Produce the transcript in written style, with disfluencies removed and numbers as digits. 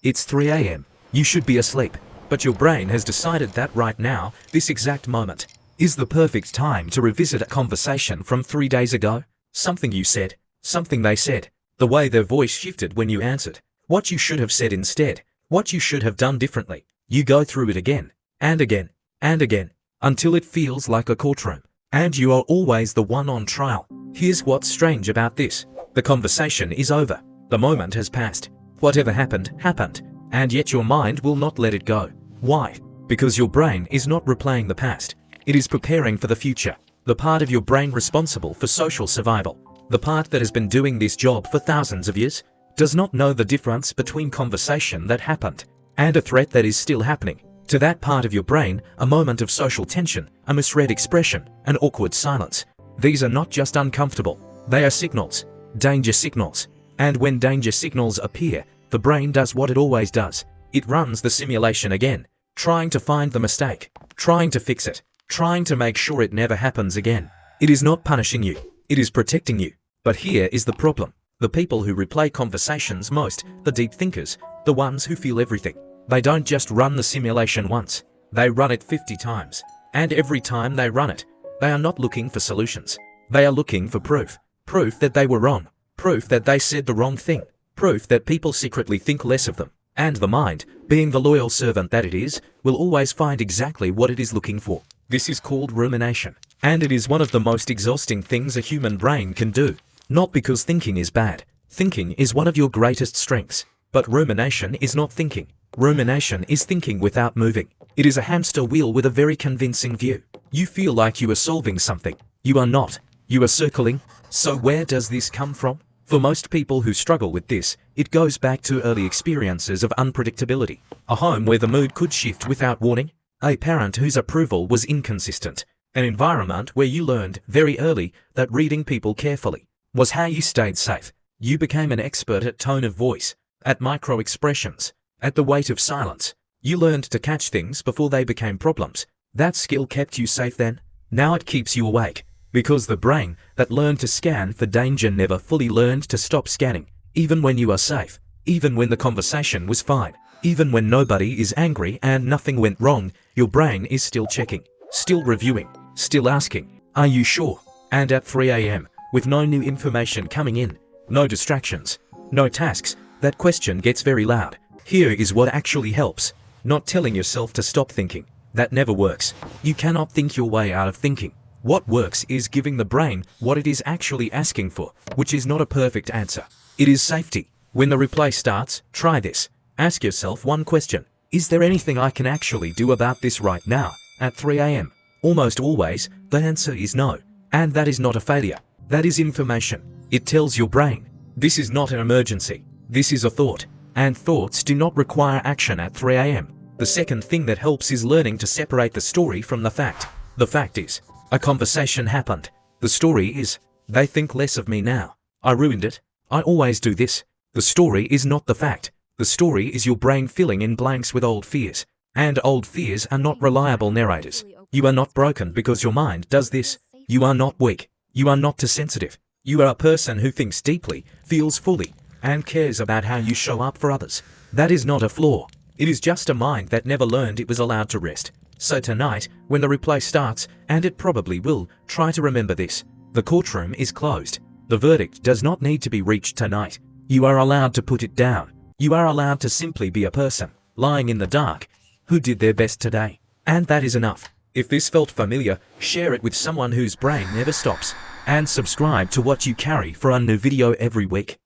It's 3 a.m. You should be asleep, but your brain has decided that right now, this exact moment, is the perfect time to revisit a conversation from 3 days ago. Something you said, something they said, the way their voice shifted when you answered, what you should have said instead, what you should have done differently. You go through it again, and again, and again, until it feels like a courtroom, and you are always the one on trial. Here's what's strange about this. The conversation is over. The moment has passed. Whatever happened, happened, and yet your mind will not let it go. Why? Because your brain is not replaying the past. It is preparing for the future. The part of your brain responsible for social survival, the part that has been doing this job for thousands of years, does not know the difference between conversation that happened and a threat that is still happening. To that part of your brain, a moment of social tension, a misread expression, an awkward silence, these are not just uncomfortable. They are signals, danger signals. And when danger signals appear, the brain does what it always does. It runs the simulation again, trying to find the mistake, trying to fix it, trying to make sure it never happens again. It is not punishing you, it is protecting you. But here is the problem. The people who replay conversations most, the deep thinkers, the ones who feel everything, they don't just run the simulation once, they run it 50 times. And every time they run it, they are not looking for solutions. They are looking for proof. Proof that they were wrong. Proof that they said the wrong thing. Proof that people secretly think less of them. And the mind, being the loyal servant that it is, will always find exactly what it is looking for. This is called rumination. And it is one of the most exhausting things a human brain can do. Not because thinking is bad. Thinking is one of your greatest strengths. But rumination is not thinking. Rumination is thinking without moving. It is a hamster wheel with a very convincing view. You feel like you are solving something. You are not. You are circling. So where does this come from? For most people who struggle with this, it goes back to early experiences of unpredictability. A home where the mood could shift without warning. A parent whose approval was inconsistent. An environment where you learned very early that reading people carefully was how you stayed safe. You became an expert at tone of voice, at micro-expressions, at the weight of silence. You learned to catch things before they became problems. That skill kept you safe then. Now it keeps you awake. Because the brain that learned to scan for danger never fully learned to stop scanning, even when you are safe, even when the conversation was fine, even when nobody is angry and nothing went wrong, your brain is still checking, still reviewing, still asking, are you sure? And at 3 a.m., with no new information coming in, no distractions, no tasks, that question gets very loud. Here is what actually helps. Not telling yourself to stop thinking. That never works. You cannot think your way out of thinking. What works is giving the brain what it is actually asking for, which is not a perfect answer. It is safety. When the replay starts, try this. Ask yourself one question. Is there anything I can actually do about this right now, at 3 a.m.? Almost always, the answer is no. And that is not a failure. That is information. It tells your brain, this is not an emergency. This is a thought. And thoughts do not require action at 3 a.m. The second thing that helps is learning to separate the story from the fact. The fact is, a conversation happened. The story is, they think less of me now. I ruined it. I always do this. The story is not the fact. The story is your brain filling in blanks with old fears. And old fears are not reliable narrators. You are not broken because your mind does this. You are not weak. You are not too sensitive. You are a person who thinks deeply, feels fully, and cares about how you show up for others. That is not a flaw. It is just a mind that never learned it was allowed to rest. So tonight, when the replay starts, and it probably will, try to remember this. The courtroom is closed. The verdict does not need to be reached tonight. You are allowed to put it down. You are allowed to simply be a person, lying in the dark, who did their best today. And that is enough. If this felt familiar, share it with someone whose brain never stops. And subscribe to What You Carry for a new video every week.